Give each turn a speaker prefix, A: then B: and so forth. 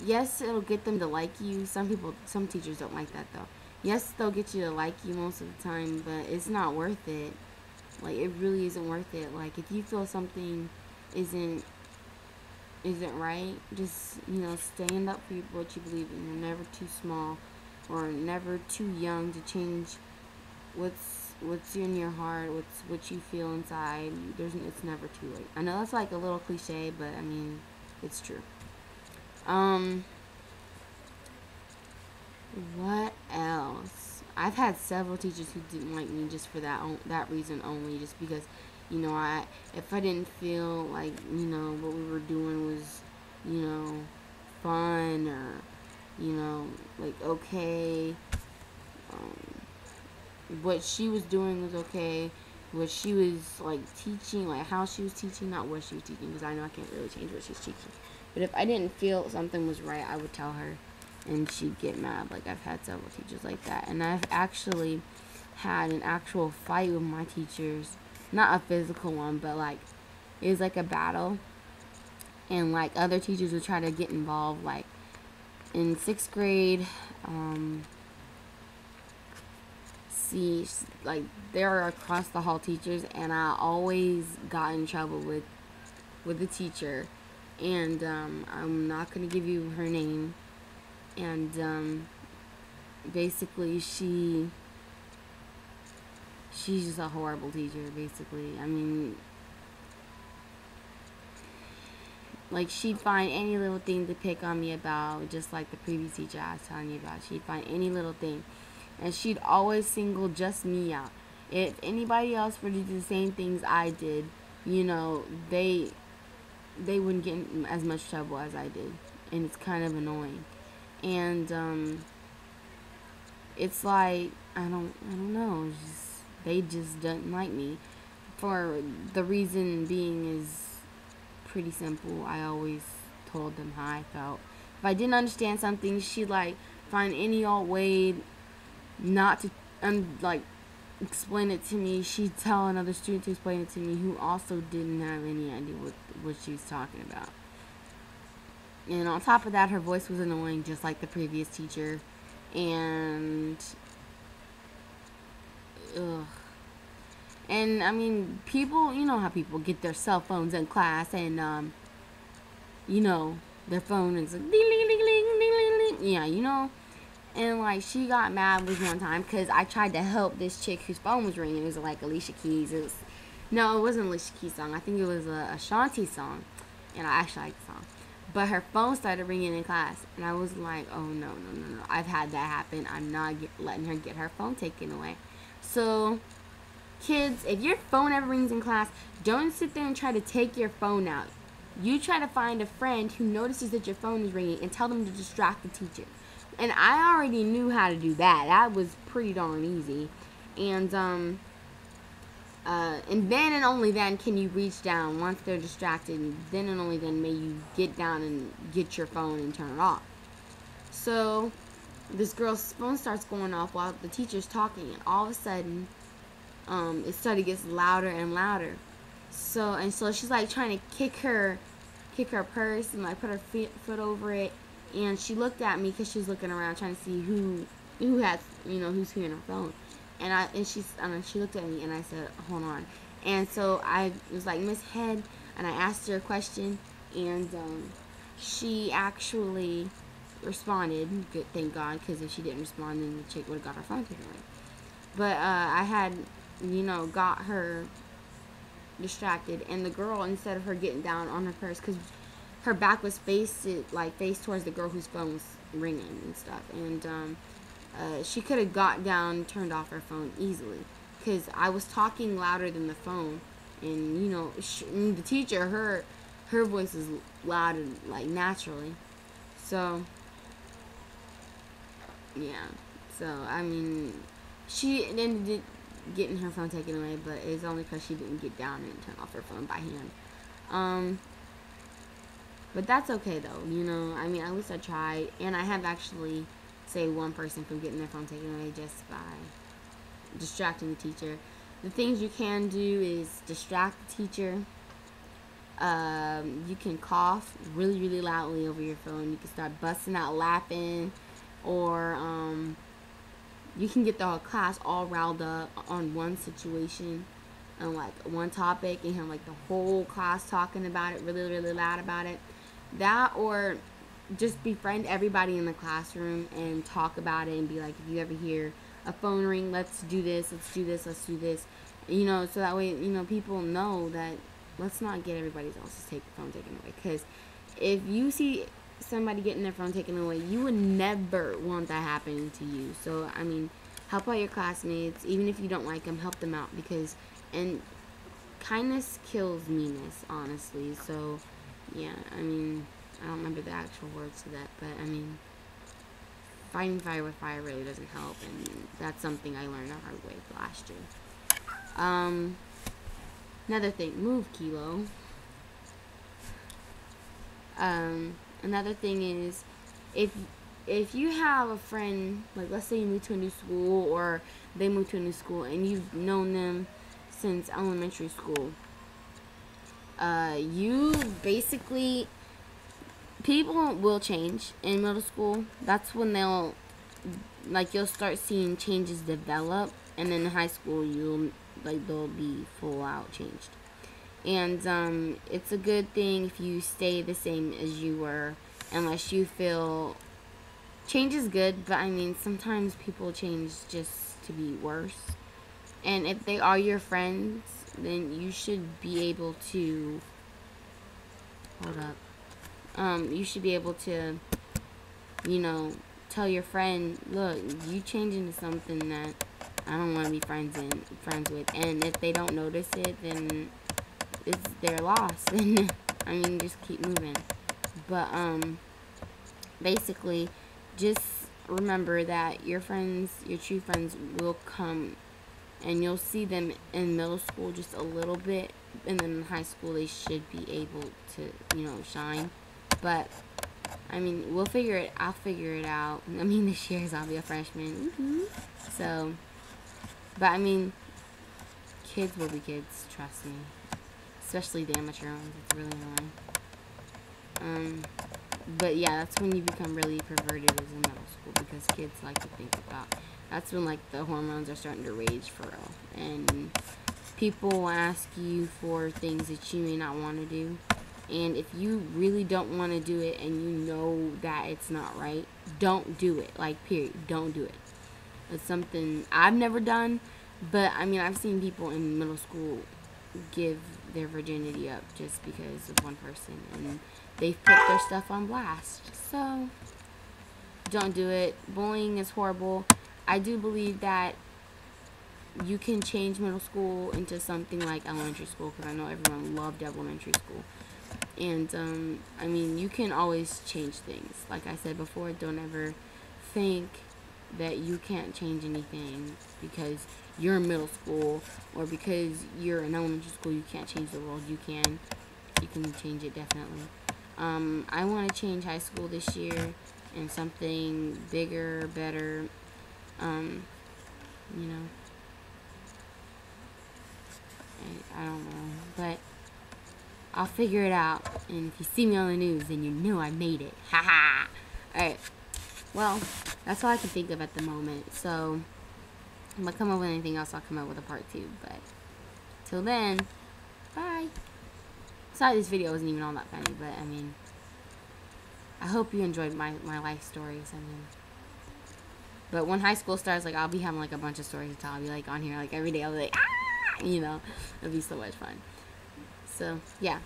A: yes, it'll get them to like you. Some teachers don't like that though. Yes, they'll get you to like you most of the time, but it's not worth it. Like, it really isn't worth it. Like, if you feel something isn't isn't right, just, stand up for what you believe in. You're never too small or never too young to change what's in your heart, what you feel inside. It's never too late. I know that's like a little cliche, but I mean, it's true. Um, what else? I've had several teachers who didn't like me just for that reason only, just because, if I didn't feel like, what we were doing was, you know, fun, or, like, okay, um, what she was doing was okay, what she was, like, teaching, like how she was teaching, not what she was teaching, because I know I can't really change what she's teaching. But if I didn't feel something was right, I would tell her, and she'd get mad. Like, I've had several teachers like that, and I've actually had an actual fight with my teachers, not a physical one, but like, it was like a battle, and like other teachers would try to get involved. Like, in 6th grade, see, like, there are across the hall teachers, and I always got in trouble with the teacher, and I'm not gonna give you her name, and basically she's just a horrible teacher. Basically, I mean, like, she'd find any little thing to pick on me about, just like the previous teacher I was telling you about. She'd find any little thing, and she'd always single just me out. If anybody else were to do the same things I did, they wouldn't get in as much trouble as I did, and it's kind of annoying. And it's like, I don't know. They just don't like me. For the reason being is pretty simple. I always told them how I felt. If I didn't understand something, she'd like find any old way not to like explain it to me. She'd tell another student to explain it to me, who also didn't have any idea what she was talking about. And on top of that, her voice was annoying, just like the previous teacher. And ugh. And I mean, people, you know how people get their cell phones in class, and their phone is like ding ding ding ding ding ding. Yeah, And like, she got mad with one time because I tried to help this chick whose phone was ringing. It was like Alicia Keys. No, it wasn't Alicia Keys song. I think it was a Ashanti song, and I actually like the song. But her phone started ringing in class, and I was like, oh no no no no! I've had that happen. I'm not letting her get her phone taken away. So, kids, if your phone ever rings in class, don't sit there and try to take your phone out. You try to find a friend who notices that your phone is ringing and tell them to distract the teacher. And I already knew how to do that. That was pretty darn easy. And and then and only then can you reach down once they're distracted. And then and only then may you get down and get your phone and turn it off. So this girl's phone starts going off while the teacher's talking, and all of a sudden, it started gets louder and louder. So she's like trying to kick her purse and like put her foot over it, and she looked at me because she was looking around trying to see who has who's hearing her phone, and she looked at me, and I said, hold on. And so I was like, Miss Head, and I asked her a question, and she actually responded. Good, thank God, because if she didn't respond, then the chick would have got her phone taken away. But I had got her distracted, and the girl, instead of her getting down on her purse, because her back was faced towards the girl whose phone was ringing and stuff, and she could have got down and turned off her phone easily, because I was talking louder than the phone, and the teacher, her voice is loud and like naturally, so yeah. So I mean, she ended getting her phone taken away, but it's only because she didn't get down and turn off her phone by hand. But that's okay though, I mean, at least I tried, and I have actually saved one person from getting their phone taken away just by distracting the teacher. The things you can do is distract the teacher, You can cough really, really loudly over your phone. You can start busting out laughing, or you can get the whole class all riled up on one situation and like one topic, and have like the whole class talking about it really, really loud about it. That, or just befriend everybody in the classroom and talk about it and be like, if you ever hear a phone ring, let's do this, let's do this, let's do this. So that way, people know that let's not get everybody else's phone taken away. Because if you see somebody getting their phone taken away, you would never want that happening to you. So, help out your classmates. Even if you don't like them, help them out. And kindness kills meanness, honestly. So, yeah, I don't remember the actual words to that, but fighting fire with fire really doesn't help, and that's something I learned the hard way last year. Another thing, move, Kilo. Another thing is, if you have a friend, like let's say you move to a new school, or they move to a new school, and you've known them since elementary school, you basically, people will change in middle school. That's when you'll start seeing changes develop, and then in high school they'll be full out changed. And it's a good thing if you stay the same as you were, unless you feel change is good, but sometimes people change just to be worse. And if they are your friends, then you should be able to you should be able to tell your friend, look, you change into something that I don't want to be friends with. And if they don't notice it, then it's their loss. And just keep moving. But basically, just remember that your friends, your true friends, will come, and you'll see them in middle school just a little bit, and then in high school they should be able to shine. But I'll figure it out. This year I'll be a freshman. So, but kids will be kids, trust me. Especially the amateur ones. It's really annoying. But yeah, that's when you become really perverted as in middle school, because kids like to think about. That's when the hormones are starting to rage for real, and people will ask you for things that you may not want to do. And if you really don't want to do it, and you know that it's not right, don't do it. Period. Don't do it. It's something I've never done, but I've seen people in middle school give their virginity up just because of one person, and they've put their stuff on blast. So don't do it. Bullying is horrible. I do believe that you can change middle school into something like elementary school, because I know everyone loved elementary school. And you can always change things. Like I said before, don't ever think that you can't change anything because you're in middle school, or because you're in elementary school you can't change the world. You can change it, definitely. I want to change high school this year and something bigger, better. I don't know, but I'll figure it out. And if you see me on the news, then you know I made it. Haha. Alright. Well, that's all I can think of at the moment. So, if I come up with anything else, I'll come up with a part 2. But, till then, bye. Sorry this video wasn't even all that funny, but, I hope you enjoyed my life stories. But when high school starts, I'll be having, a bunch of stories to tell. I'll be, on here, every day. I'll be ah! It'll be so much fun. So, yeah.